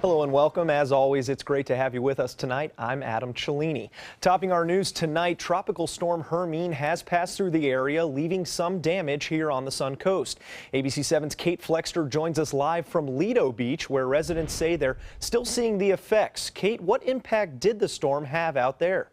Hello and welcome. As always, it's great to have you with us tonight. I'm Adam Cellini. Topping our news tonight, Tropical Storm Hermine has passed through the area, leaving some damage here on the Sun Coast. ABC 7's Kate Flexter joins us live from Lido Beach, where residents say they're still seeing the effects. Kate, what impact did the storm have out there?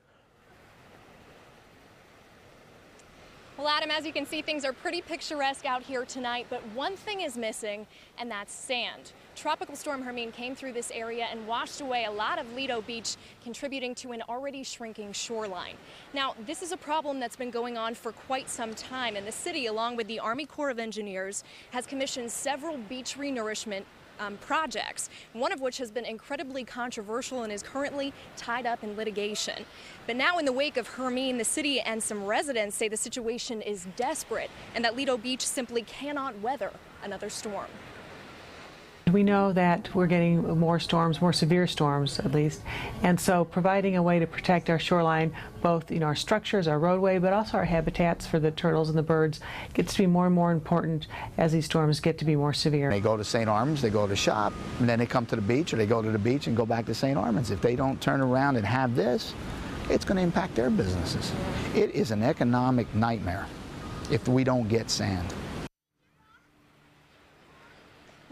Well, Adam, as you can see, things are pretty picturesque out here tonight, but one thing is missing, and that's sand. Tropical Storm Hermine came through this area and washed away a lot of Lido Beach, contributing to an already shrinking shoreline. Now, this is a problem that's been going on for quite some time, and the city, along with the Army Corps of Engineers, has commissioned several beach renourishment projects, one of which has been incredibly controversial and is currently tied up in litigation. But now, in the wake of Hermine, the city and some residents say the situation is desperate and that Lido Beach simply cannot weather another storm. We know that we're getting more storms, more severe storms at least, and so providing a way to protect our shoreline, both our structures, our roadway, but also our habitats for the turtles and the birds, gets to be more and more important as these storms get to be more severe. They go to St. Armand's, they go to shop, and then they come to the beach, or they go to the beach and go back to St. Armand's. If they don't turn around and have this, it's going to impact their businesses. It is an economic nightmare if we don't get sand.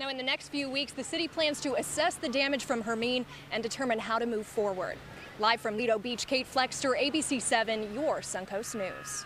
Now, in the next few weeks, the city plans to assess the damage from Hermine and determine how to move forward. Live from Lido Beach, Kate Flexter, ABC 7, your Suncoast News.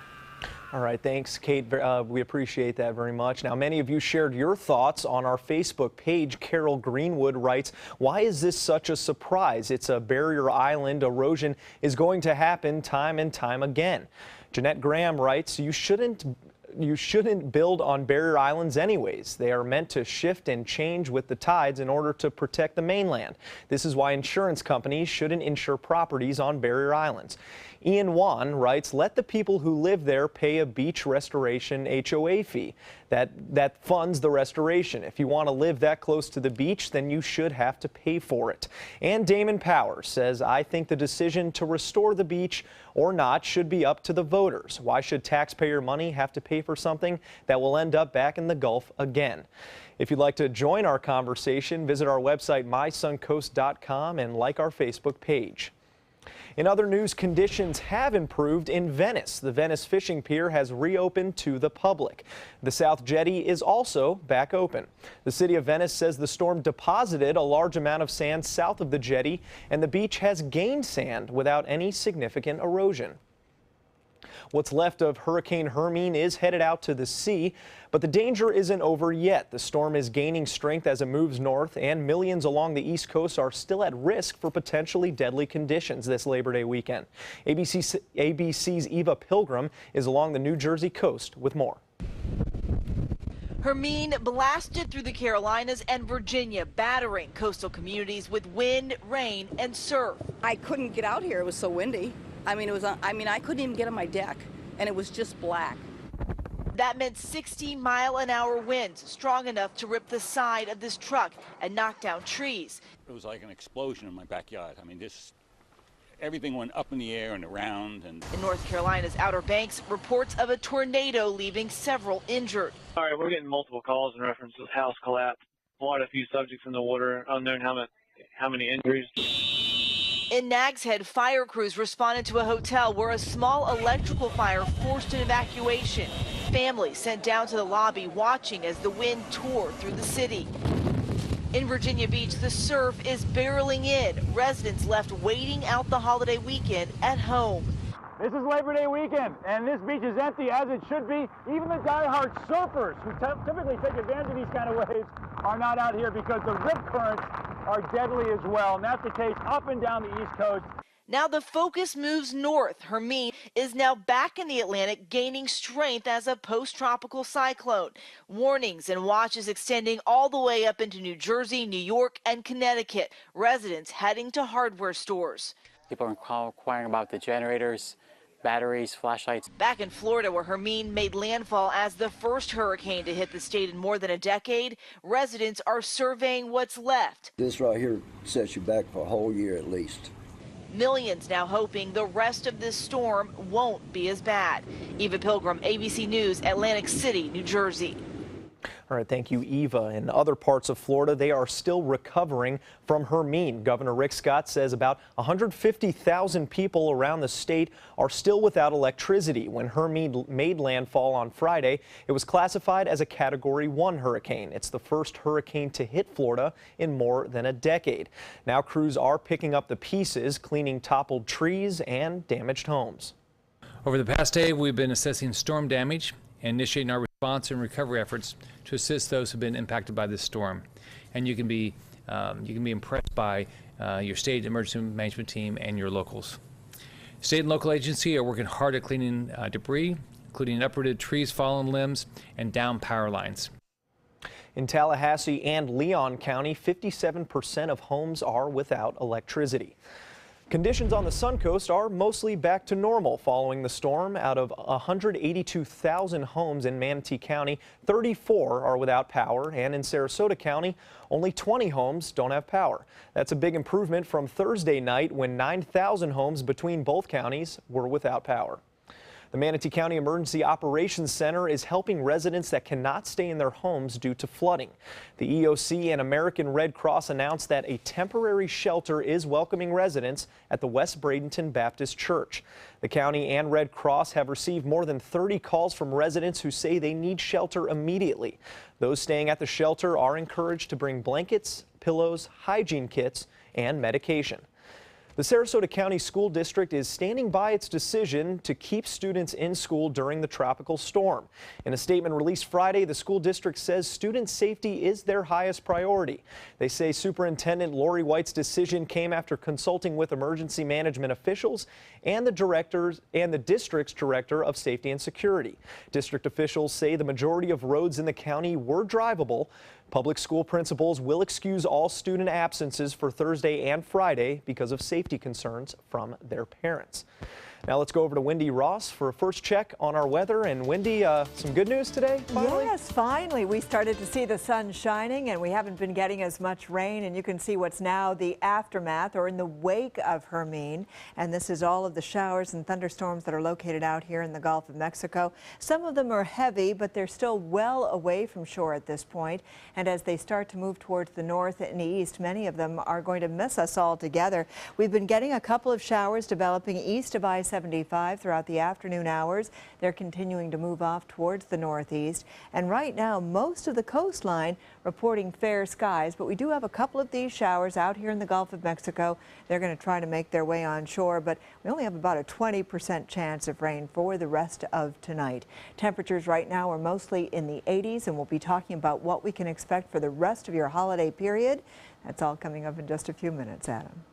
All right, thanks, Kate. We appreciate that very much. Now, many of you shared your thoughts on our Facebook page. Carol Greenwood writes, "Why is this such a surprise? It's a barrier island. Erosion is going to happen time and time again." Jeanette Graham writes, You shouldn't build on barrier islands anyways. They are meant to shift and change with the tides in order to protect the mainland. This is why insurance companies shouldn't insure properties on barrier islands. Ian Wan writes, let the people who live there pay a beach restoration HOA fee. That funds the restoration. If you want to live that close to the beach, then you should have to pay for it. And Damon Powers says, I think the decision to restore the beach or not should be up to the voters. Why should taxpayer money have to pay for something that will end up back in the Gulf again? If you'd like to join our conversation, visit our website, mysuncoast.com, and like our Facebook page. In other news, conditions have improved in Venice. The Venice fishing pier has reopened to the public. The South Jetty is also back open. The city of Venice says the storm deposited a large amount of sand south of the jetty, and the beach has gained sand without any significant erosion. What's left of Hurricane Hermine is headed out to the sea, but the danger isn't over yet. The storm is gaining strength as it moves north, and millions along the East Coast are still at risk for potentially deadly conditions this Labor Day weekend. ABC's Eva Pilgrim is along the New Jersey coast with more. Hermine blasted through the Carolinas and Virginia, battering coastal communities with wind, rain, and surf. I couldn't get out here. It was so windy. I I couldn't even get on my deck, and it was just black. That meant 60-mile-an-hour winds, strong enough to rip the side of this truck and knock down trees. It was like an explosion in my backyard. I mean, everything went up in the air and around. And in North Carolina's Outer Banks, reports of a tornado leaving several injured. All right, we're getting multiple calls in reference to house collapse. Quite a few subjects in the water, unknown how many injuries. In Nags Head, fire crews responded to a hotel where a small electrical fire forced an evacuation. Families sent down to the lobby watching as the wind tore through the city. In Virginia Beach, the surf is barreling in. Residents left waiting out the holiday weekend at home. This is Labor Day weekend, and this beach is empty, as it should be. Even the diehard surfers who typically take advantage of these kind of waves are not out here because the rip currents are deadly as well, and that's the case up and down the East Coast. Now the focus moves north. Hermine is now back in the Atlantic, gaining strength as a post-tropical cyclone. Warnings and watches extending all the way up into New Jersey, New York, and Connecticut. Residents heading to hardware stores. People are inquiring about the generators, batteries, flashlights. Back in Florida, where Hermine made landfall as the first hurricane to hit the state in more than a decade, residents are surveying what's left. This right here sets you back for a whole year at least. Millions now hoping the rest of this storm won't be as bad. Eva Pilgrim, ABC News, Atlantic City, New Jersey. All right, thank you, Eva. In other parts of Florida, they are still recovering from Hermine. Governor Rick Scott says about 150,000 people around the state are still without electricity. When Hermine made landfall on Friday, it was classified as a Category 1 hurricane. It's the first hurricane to hit Florida in more than a decade. Now crews are picking up the pieces, cleaning toppled trees and damaged homes. Over the past day, we've been assessing storm damage and initiating our response and recovery efforts to assist those who have been impacted by this storm. And you can be impressed by your state emergency management team and your locals. State and local agency are working hard at cleaning debris, including uprooted trees, fallen limbs, and down power lines. In Tallahassee and Leon County, 57% of homes are without electricity. Conditions on the Suncoast are mostly back to normal following the storm. Out of 182,000 homes in Manatee County, 34 are without power, and in Sarasota County, only 20 homes don't have power. That's a big improvement from Thursday night when 9,000 homes between both counties were without power. The Manatee County Emergency Operations Center is helping residents that cannot stay in their homes due to flooding. The EOC and American Red Cross announced that a temporary shelter is welcoming residents at the West Bradenton Baptist Church. The county and Red Cross have received more than 30 calls from residents who say they need shelter immediately. Those staying at the shelter are encouraged to bring blankets, pillows, hygiene kits, and medication. The Sarasota County School District is standing by its decision to keep students in school during the tropical storm. In a statement released Friday, the school district says student safety is their highest priority. They say Superintendent Lori White's decision came after consulting with emergency management officials and the district's director of safety and security. District officials say the majority of roads in the county were drivable. Public school principals will excuse all student absences for Thursday and Friday because of safety concerns from their parents. Now let's go over to Wendy Ross for a first check on our weather. And Wendy, some good news today, finally? Yes, finally. We started to see the sun shining, and we haven't been getting as much rain. And you can see what's now the aftermath or in the wake of Hermine. And this is all of the showers and thunderstorms that are located out here in the Gulf of Mexico. Some of them are heavy, but they're still well away from shore at this point. And as they start to move towards the north and east, many of them are going to miss us altogether. We've been getting a couple of showers developing east of I-75 throughout the afternoon hours. They're continuing to move off towards the northeast. And right now, most of the coastline reporting fair skies, but we do have a couple of these showers out here in the Gulf of Mexico. They're going to try to make their way on shore, but we only have about a 20% chance of rain for the rest of tonight. Temperatures right now are mostly in the 80s, and we'll be talking about what we can expect for the rest of your holiday period. That's all coming up in just a few minutes, Adam.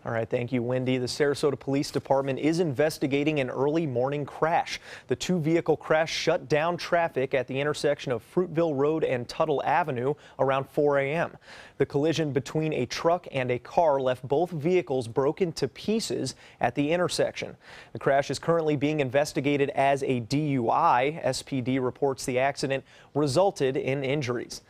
All right, thank you, Wendy. The Sarasota Police Department is investigating an early morning crash. The two-vehicle crash shut down traffic at the intersection of Fruitville Road and Tuttle Avenue around 4 a.m. The collision between a truck and a car left both vehicles broken to pieces at the intersection. The crash is currently being investigated as a DUI. SPD reports the accident resulted in injuries.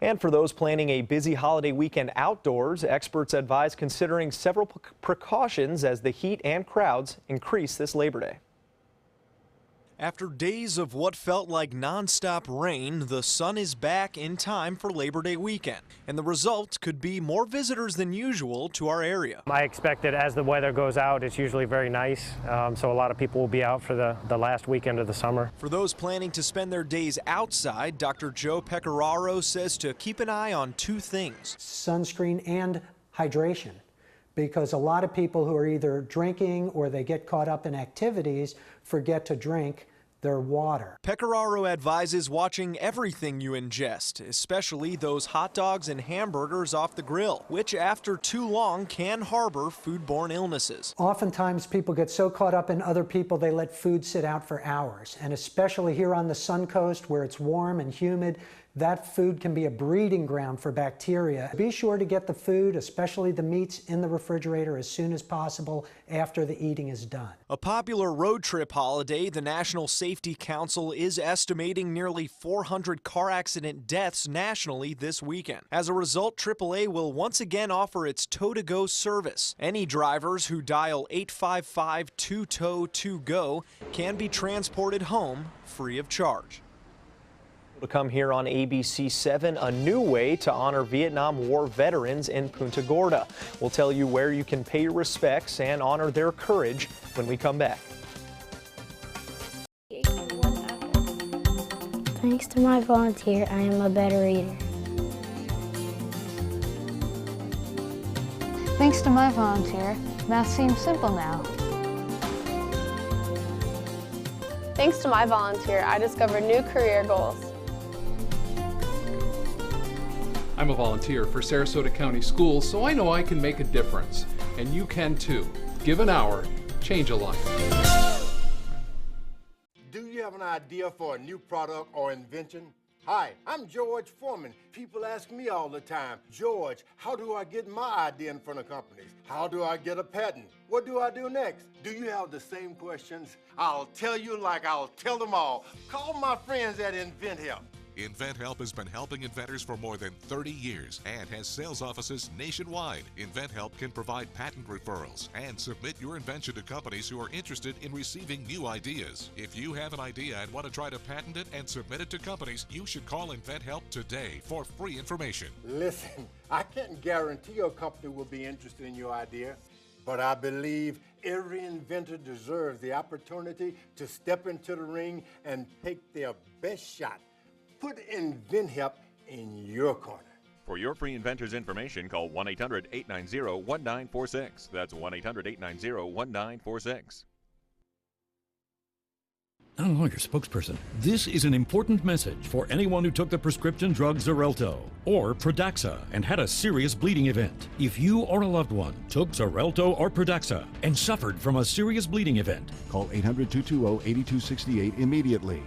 And for those planning a busy holiday weekend outdoors, experts advise considering several precautions as the heat and crowds increase this Labor Day. After days of what felt like nonstop rain, the sun is back in time for Labor Day weekend, and the result could be more visitors than usual to our area. I expect that as the weather goes out, it's usually very nice, so a lot of people will be out for the last weekend of the summer. For those planning to spend their days outside, Dr. Joe Pecoraro says to keep an eye on two things: sunscreen and hydration, because a lot of people who are either drinking or they get caught up in activities forget to drink their water. Pecoraro advises watching everything you ingest, especially those hot dogs and hamburgers off the grill, which after too long can harbor foodborne illnesses. Oftentimes people get so caught up in other people they let food sit out for hours, and especially here on the Suncoast where it's warm and humid, that food can be a breeding ground for bacteria. Be sure to get the food, especially the meats, in the refrigerator as soon as possible after the eating is done. A popular road trip holiday, the National Safety Council is estimating nearly 400 car accident deaths nationally this weekend. As a result, AAA will once again offer its tow-to-go service. Any drivers who dial 855-2TOW-2GO can be transported home free of charge. To come here on ABC 7, a new way to honor Vietnam War veterans in Punta Gorda. We'll tell you where you can pay your respects and honor their courage when we come back. Thanks to my volunteer, I am a better reader. Thanks to my volunteer, math seems simple now. Thanks to my volunteer, I discovered new career goals. I'm a volunteer for Sarasota County Schools, so I know I can make a difference. And you can too. Give an hour, change a life. Do you have an idea for a new product or invention? Hi, I'm George Foreman. People ask me all the time, George, how do I get my idea in front of companies? How do I get a patent? What do I do next? Do you have the same questions? I'll tell you like I'll tell them all. Call my friends at InventHelp. InventHelp has been helping inventors for more than 30 years and has sales offices nationwide. InventHelp can provide patent referrals and submit your invention to companies who are interested in receiving new ideas. If you have an idea and want to try to patent it and submit it to companies, you should call InventHelp today for free information. Listen, I can't guarantee your company will be interested in your idea, but I believe every inventor deserves the opportunity to step into the ring and take their best shot. Put InventHelp in your corner. For your free inventor's information, call 1-800-890-1946. That's 1-800-890-1946. I'm a lawyer spokesperson. This is an important message for anyone who took the prescription drug Xarelto or Pradaxa and had a serious bleeding event. If you or a loved one took Xarelto or Pradaxa and suffered from a serious bleeding event, call 800-220-8268 immediately.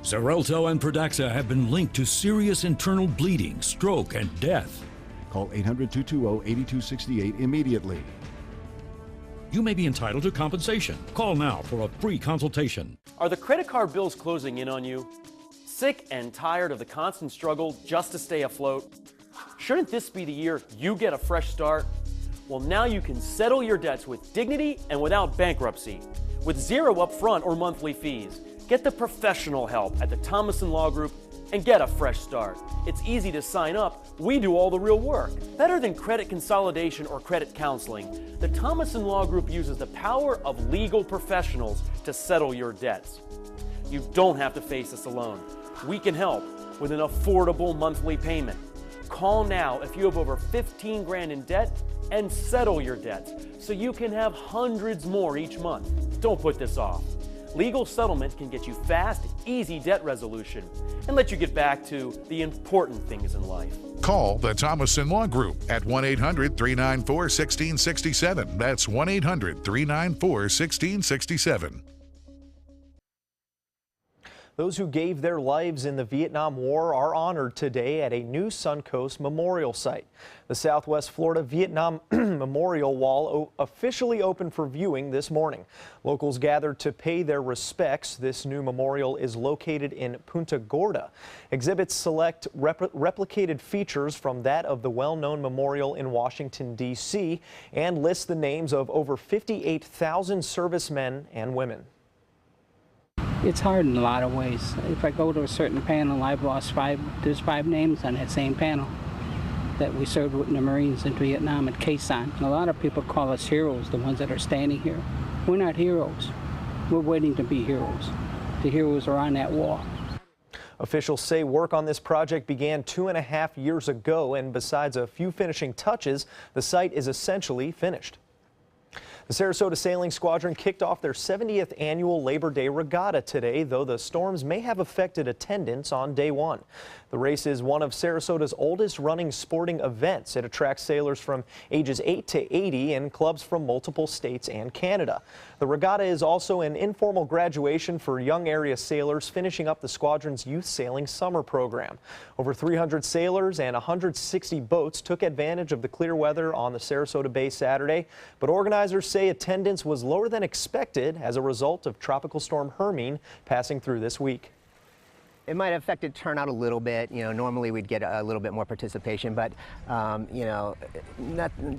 Xarelto and Pradaxa have been linked to serious internal bleeding, stroke, and death. Call 800-220-8268 immediately. You may be entitled to compensation. Call now for a free consultation. Are the credit card bills closing in on you? Sick and tired of the constant struggle just to stay afloat? Shouldn't this be the year you get a fresh start? Well, now you can settle your debts with dignity and without bankruptcy, with zero upfront or monthly fees. Get the professional help at the Thomason Law Group and get a fresh start. It's easy to sign up. We do all the real work. Better than credit consolidation or credit counseling, the Thomason Law Group uses the power of legal professionals to settle your debts. You don't have to face this alone. We can help with an affordable monthly payment. Call now if you have over 15 grand in debt and settle your debts so you can have hundreds more each month. Don't put this off. Legal settlement can get you fast, easy debt resolution and let you get back to the important things in life. Call the Thomason Law Group at 1-800-394-1667. That's 1-800-394-1667. Those who gave their lives in the Vietnam War are honored today at a new Suncoast memorial site. The Southwest Florida Vietnam Memorial Wall officially opened for viewing this morning. Locals gathered to pay their respects. This new memorial is located in Punta Gorda. Exhibits select replicated features from that of the well-known memorial in Washington, D.C. and list the names of over 58,000 servicemen and women. It's hard in a lot of ways. If I go to a certain panel, I've lost there's 5 names on that same panel that we served with in the Marines in Vietnam at Quezon. And a lot of people call us heroes, the ones that are standing here. We're not heroes. We're waiting to be heroes. The heroes are on that wall. Officials say work on this project began 2.5 years ago, and besides a few finishing touches, the site is essentially finished. The Sarasota Sailing Squadron kicked off their 70th annual Labor Day Regatta today, though the storms may have affected attendance on day one. The race is one of Sarasota's oldest running sporting events. It attracts sailors from ages 8 to 80 and clubs from multiple states and Canada. The regatta is also an informal graduation for young area sailors finishing up the squadron's youth sailing summer program. Over 300 sailors and 160 boats took advantage of the clear weather on the Sarasota Bay Saturday, but organizers say attendance was lower than expected as a result of Tropical Storm Hermine passing through this week. it might have affected turnout a little bit. You know, normally we'd get a little bit more participation, but you know,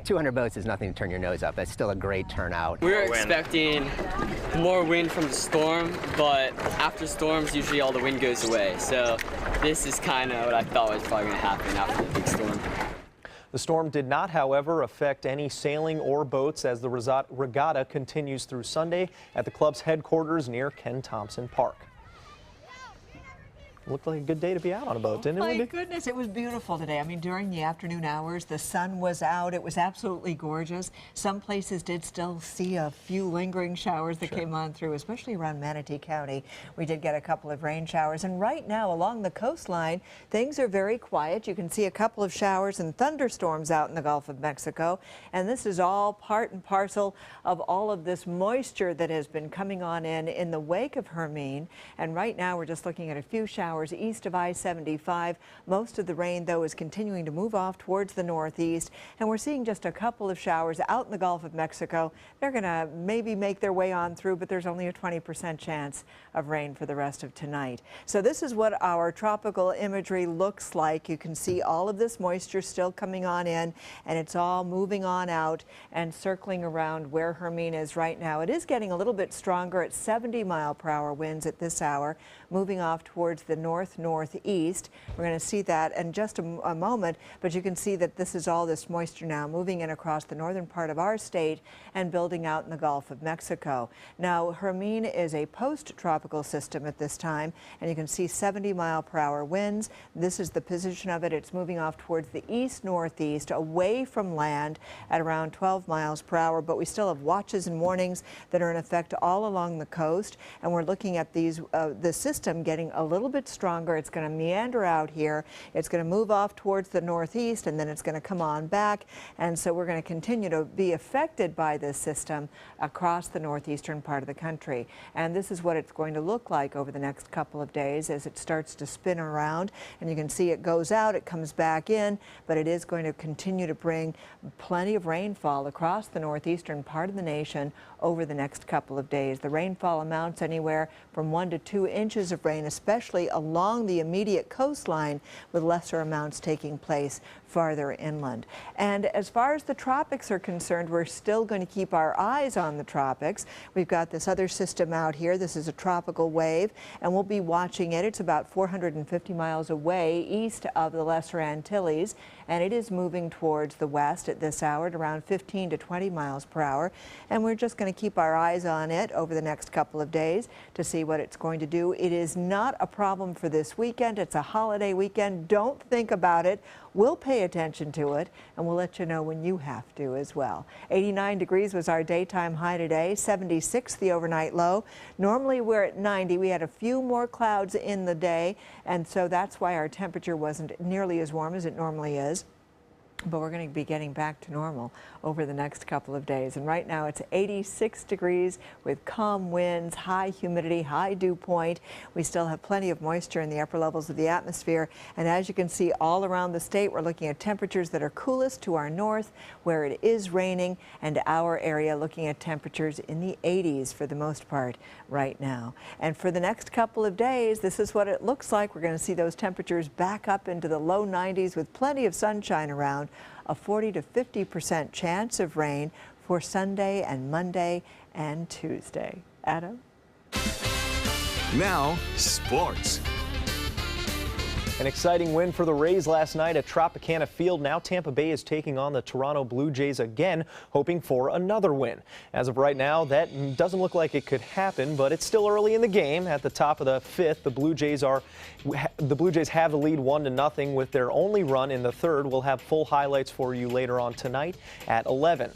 200 votes is nothing to turn your nose up. That's still a great turnout. We were expecting more wind from the storm, but after storms, usually all the wind goes away. So this is kind of what I thought was probably going to happen after the big storm. The storm did not, however, affect any sailing or boats as the regatta continues through Sunday at the club's headquarters near Ken Thompson Park. Looked like a good day to be out on a boat, didn't it? My goodness, it was beautiful today. I mean, during the afternoon hours, the sun was out. It was absolutely gorgeous. Some places did still see a few lingering showers that came on through, especially around Manatee County. We did get a couple of rain showers. And right now, along the coastline, things are very quiet. You can see a couple of showers and thunderstorms out in the Gulf of Mexico. And this is all part and parcel of all of this moisture that has been coming on in the wake of Hermine. And right now, we're just looking at a few showers east of I-75. Most of the rain, though, is continuing to move off towards the northeast, and we're seeing just a couple of showers out in the Gulf of Mexico. They're going to maybe make their way on through, but there's only a 20% chance of rain for the rest of tonight. So this is what our tropical imagery looks like. You can see all of this moisture still coming on in, and it's all moving on out and circling around where Hermine is right now. It is getting a little bit stronger at 70-mile-per-hour winds at this hour, moving off towards the north-northeast. We're going to see that in just a moment, but you can see that this is all this moisture now moving in across the northern part of our state and building out in the Gulf of Mexico. Now, Hermine is a post-tropical system at this time, and you can see 70-mile-per-hour winds. This is the position of it. It's moving off towards the east-northeast, away from land at around 12 miles per hour, but we still have watches and warnings that are in effect all along the coast, and we're looking at these the system getting a little bit stronger. It's going to meander out here. It's going to move off towards the northeast, and then it's going to come on back. And so we're going to continue to be affected by this system across the northeastern part of the country. And this is what it's going to look like over the next couple of days as it starts to spin around. And you can see it goes out, it comes back in, but it is going to continue to bring plenty of rainfall across the northeastern part of the nation over the next couple of days. The rainfall amounts anywhere from 1 to 2 inches of rain, especially along the immediate coastline, with lesser amounts taking place farther inland. And as far as the tropics are concerned, we're still going to keep our eyes on the tropics. We've got this other system out here. This is a tropical wave, and we'll be watching it. It's about 450 miles away east of the Lesser Antilles, and it is moving towards the west at this hour at around 15 to 20 miles per hour. And we're just going to keep our eyes on it over the next couple of days to see what it's going to do. It is not a problem for this weekend. It's a holiday weekend. Don't think about it. We'll pay attention to it, and we'll let you know when you have to as well. 89 degrees was our daytime high today, 76 the overnight low. Normally we're at 90. We had a few more clouds in the day, and so that's why our temperature wasn't nearly as warm as it normally is. But we're going to be getting back to normal over the next couple of days. And right now it's 86 degrees with calm winds, high humidity, high dew point. We still have plenty of moisture in the upper levels of the atmosphere. And as you can see all around the state, we're looking at temperatures that are coolest to our north where it is raining, and our area looking at temperatures in the 80s for the most part right now. And for the next couple of days, this is what it looks like. We're going to see those temperatures back up into the low 90s with plenty of sunshine around. A 40 to 50% chance of rain for Sunday and Monday and Tuesday. Adam? Now, sports. An exciting win for the Rays last night at Tropicana Field. Now Tampa Bay is taking on the Toronto Blue Jays again, hoping for another win. As of right now, that doesn't look like it could happen, but it's still early in the game. At the top of the fifth, the Blue Jays have the lead 1-0 with their only run in the third. We'll have full highlights for you later on tonight at 11.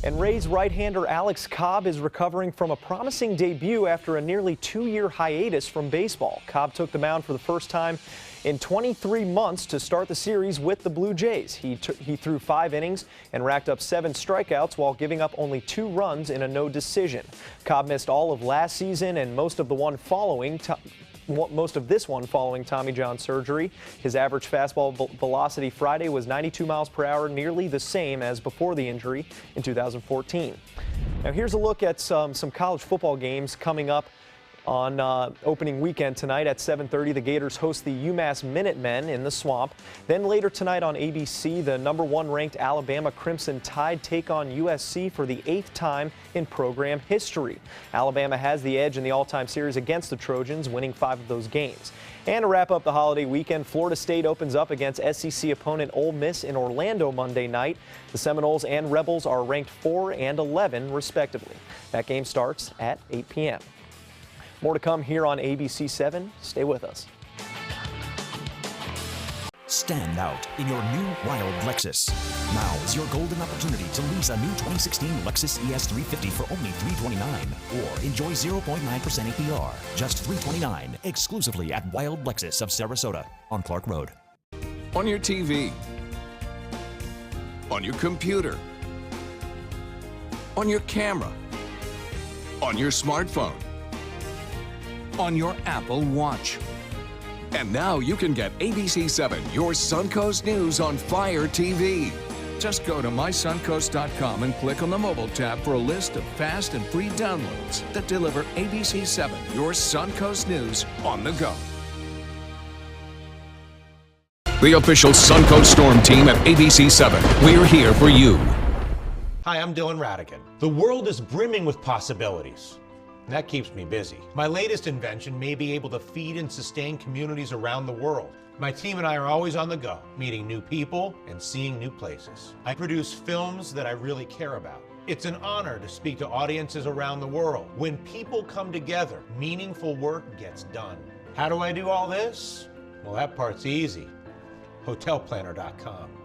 And Rays right-hander Alex Cobb is recovering from a promising debut after a nearly 2-year hiatus from baseball. Cobb took the mound for the first time in 23 months to start the series with the Blue Jays. He threw 5 innings and racked up 7 strikeouts while giving up only 2 runs in a no decision. Cobb missed all of last season and most of this one following Tommy John surgery. His average fastball velocity Friday was 92 miles per hour, nearly the same as before the injury in 2014. Now here's a look at some college football games coming up On opening weekend tonight at 7:30, the Gators host the UMass Minutemen in the Swamp. Then later tonight on ABC, the #1 ranked Alabama Crimson Tide take on USC for the 8th time in program history. Alabama has the edge in the all-time series against the Trojans, winning 5 of those games. And to wrap up the holiday weekend, Florida State opens up against SEC opponent Ole Miss in Orlando Monday night. The Seminoles and Rebels are ranked 4 and 11, respectively. That game starts at 8 p.m. More to come here on ABC 7. Stay with us. Stand out in your new wild Lexus. Now is your golden opportunity to lease a new 2016 Lexus ES350 for only $329 or enjoy 0.9% APR, just $329, exclusively at Wild Lexus of Sarasota on Clark Road. On your TV, on your computer, on your camera, on your smartphone, on your Apple Watch. And now you can get ABC7, your Suncoast News on Fire TV. Just go to mysuncoast.com and click on the mobile tab for a list of fast and free downloads that deliver ABC7, your Suncoast News on the go. The official Suncoast Storm team at ABC7. We're here for you. Hi, I'm Dylan Radigan. The world is brimming with possibilities. That keeps me busy. My latest invention may be able to feed and sustain communities around the world. My team and I are always on the go, meeting new people and seeing new places. I produce films that I really care about. It's an honor to speak to audiences around the world. When people come together, meaningful work gets done. How do I do all this? Well, that part's easy. Hotelplanner.com.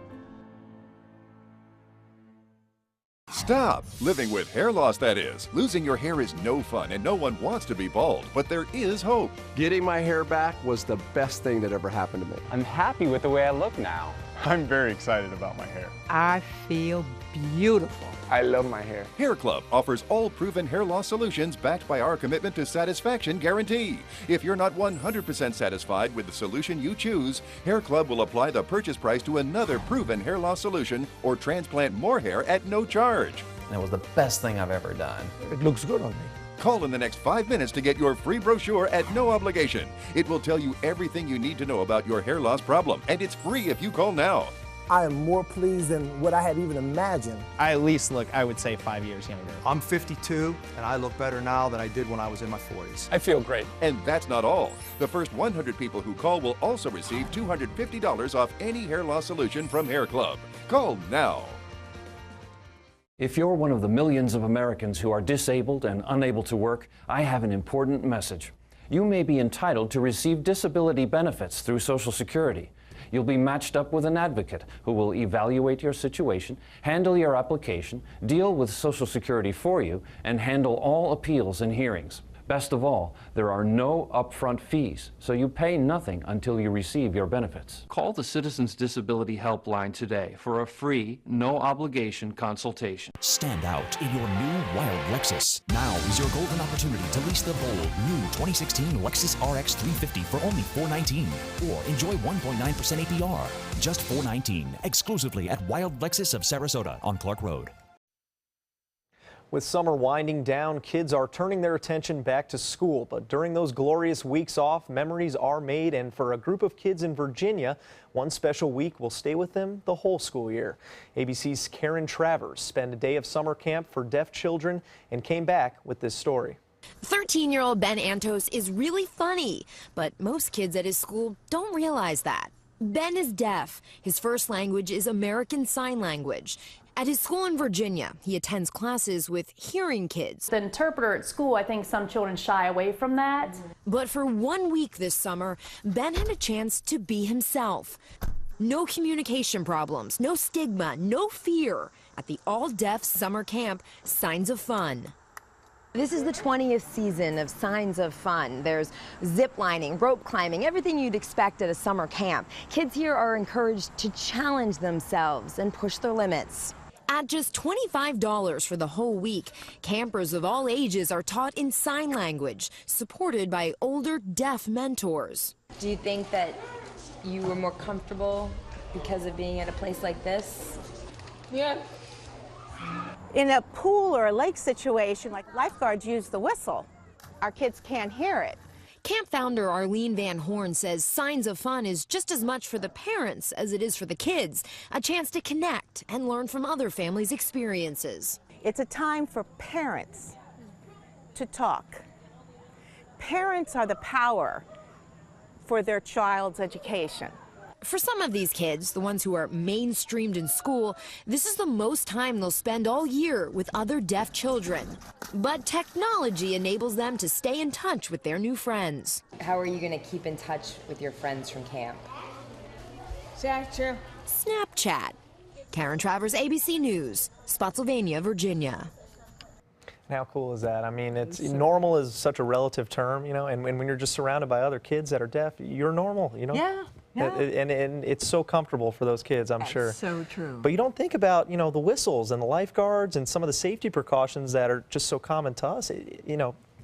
Stop living with hair loss, that is. Losing your hair is no fun and no one wants to be bald, but there is hope. Getting my hair back was the best thing that ever happened to me. I'm happy with the way I look now. I'm very excited about my hair. I feel beautiful. I love my hair. Hair Club offers all proven hair loss solutions backed by our commitment to satisfaction guarantee. If you're not 100% satisfied with the solution you choose, Hair Club will apply the purchase price to another proven hair loss solution or transplant more hair at no charge. That was the best thing I've ever done. It looks good on me. Call in the next 5 minutes to get your free brochure at no obligation. It will tell you everything you need to know about your hair loss problem, and it's free if you call now. I am more pleased than what I had even imagined. I at least look, I would say, 5 years younger. I'm 52, and I look better now than I did when I was in my 40s. I feel great. And that's not all. The first 100 people who call will also receive $250 off any hair loss solution from Hair Club. Call now. If you're one of the millions of Americans who are disabled and unable to work, I have an important message. You may be entitled to receive disability benefits through Social Security. You'll be matched up with an advocate who will evaluate your situation, handle your application, deal with Social Security for you, and handle all appeals and hearings. Best of all, there are no upfront fees, so you pay nothing until you receive your benefits. Call the Citizens Disability Helpline today for a free, no-obligation consultation. Stand out in your new wild Lexus. Now is your golden opportunity to lease the bold new 2016 Lexus RX 350 for only $419 or enjoy 1.9% APR, just $419, exclusively at Wild Lexus of Sarasota on Clark Road. With summer winding down, kids are turning their attention back to school. But during those glorious weeks off, memories are made. And for a group of kids in Virginia, one special week will stay with them the whole school year. ABC's Karen Travers spent a day of summer camp for deaf children and came back with this story. 13-year-old Ben Antos is really funny, but most kids at his school don't realize that. Ben is deaf. His first language is American Sign Language. At his school in Virginia, he attends classes with hearing kids. The interpreter at school, I think some children shy away from that. But for 1 week this summer, Ben had a chance to be himself. No communication problems, no stigma, no fear at the all-deaf summer camp, Signs of Fun. This is the 20th season of Signs of Fun. There's zip lining, rope climbing, everything you'd expect at a summer camp. Kids here are encouraged to challenge themselves and push their limits. At just $25 for the whole week, campers of all ages are taught in sign language, supported by older deaf mentors. Do you think that you were more comfortable because of being at a place like this? Yeah. In a pool or a lake situation, like lifeguards use the whistle. our kids can't hear it. Camp founder Arlene Van Horn says Signs of Fun is just as much for the parents as it is for the kids, a chance to connect and learn from other families' experiences. It's a time for parents to talk. Parents are the power for their child's education. For some of these kids, the ones who are mainstreamed in school, this is the most time they'll spend all year with other deaf children. But technology enables them to stay in touch with their new friends. How are you going to keep in touch with your friends from camp? Snapchat. Karen Travers, ABC News, Spotsylvania, Virginia. How cool is that? I mean, normal is such a relative term, and when you're just surrounded by other kids that are deaf, you're normal, Yeah. And it's so comfortable for those kids, I'm sure. So true. But you don't think about, the whistles and the lifeguards and some of the safety precautions that are just so common to us.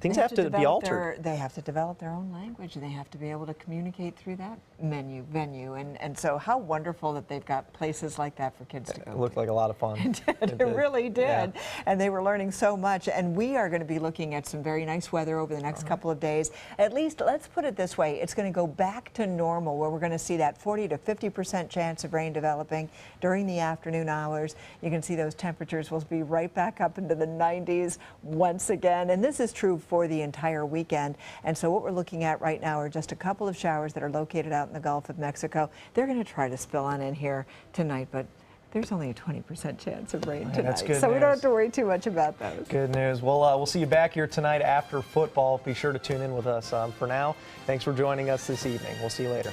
Things have to be altered. They have to develop their own language, and they have to be able to communicate through that venue. And so how wonderful that they've got places like that for kids to go to. It looked like a lot of fun. It really did. Yeah. And they were learning so much. And we are going to be looking at some very nice weather over the next couple of days. At least, let's put it this way, it's going to go back to normal, where we're going to see that 40 to 50% chance of rain developing during the afternoon hours. You can see those temperatures will be right back up into the 90s once again. And this is true for the entire weekend. And so what we're looking at right now are just a couple of showers that are located out in the Gulf of Mexico. They're going to try to spill on in here tonight, but there's only a 20% chance of rain tonight. That's good so news. We don't have to worry too much about those. Good news. We'll see you back here tonight after football. Be sure to tune in with us. For now, thanks for joining us this evening. We'll see you later.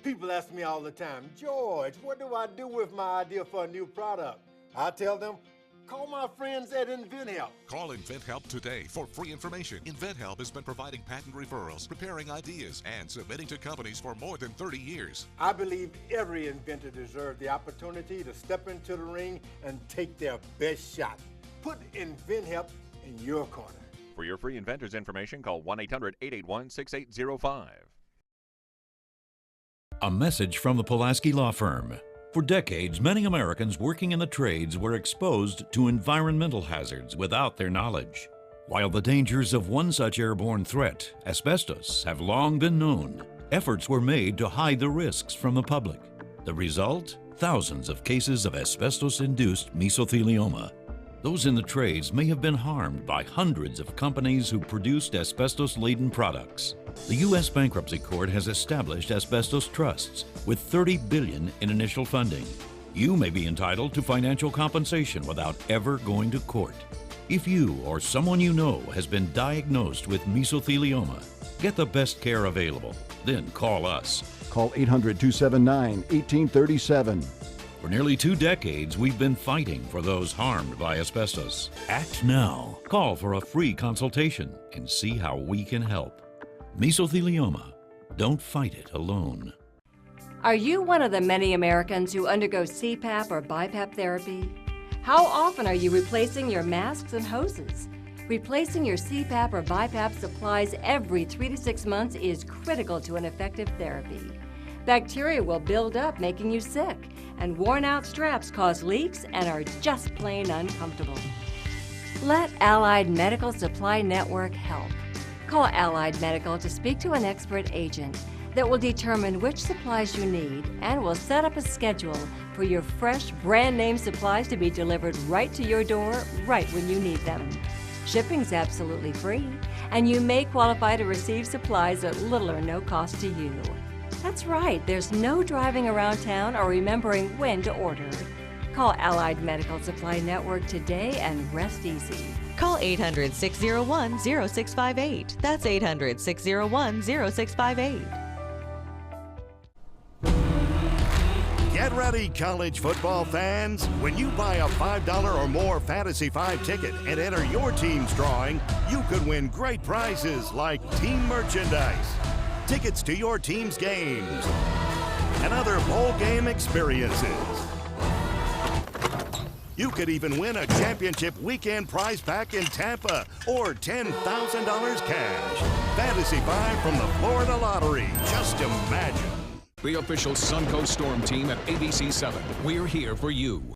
People ask me all the time, George, what do I do with my idea for a new product? I tell them, call my friends at InventHelp. Call InventHelp today for free information. InventHelp has been providing patent referrals, preparing ideas, and submitting to companies for more than 30 years. I believe every inventor deserves the opportunity to step into the ring and take their best shot. Put InventHelp in your corner. For your free inventor's information, call 1-800-881-6805. A message from the Pulaski Law Firm. For decades, many Americans working in the trades were exposed to environmental hazards without their knowledge. While the dangers of one such airborne threat, asbestos, have long been known, efforts were made to hide the risks from the public. The result? Thousands of cases of asbestos-induced mesothelioma. Those in the trades may have been harmed by hundreds of companies who produced asbestos-laden products. The U.S. Bankruptcy Court has established asbestos trusts with $30 billion in initial funding. You may be entitled to financial compensation without ever going to court. If you or someone you know has been diagnosed with mesothelioma, get the best care available. Then call us. Call 800-279-1837. For nearly 2 decades, we've been fighting for those harmed by asbestos. Act now. Call for a free consultation and see how we can help. Mesothelioma. Don't fight it alone. Are you one of the many Americans who undergo CPAP or BiPAP therapy? How often are you replacing your masks and hoses? Replacing your CPAP or BiPAP supplies every 3 to 6 months is critical to an effective therapy. Bacteria will build up, making you sick, and worn-out straps cause leaks and are just plain uncomfortable. Let Allied Medical Supply Network help. Call Allied Medical to speak to an expert agent that will determine which supplies you need and will set up a schedule for your fresh, brand-name supplies to be delivered right to your door, right when you need them. Shipping's absolutely free, and you may qualify to receive supplies at little or no cost to you. That's right, there's no driving around town or remembering when to order. Call Allied Medical Supply Network today and rest easy. Call 800-601-0658. That's 800-601-0658. Get ready, college football fans. When you buy a $5 or more Fantasy 5 ticket and enter your team's drawing, you could win great prizes like team merchandise, tickets to your team's games, and other bowl game experiences. You could even win a championship weekend prize pack in Tampa or $10,000 cash. Fantasy 5 from the Florida Lottery. Just imagine. The official Suncoast Storm team at ABC 7. We're here for you.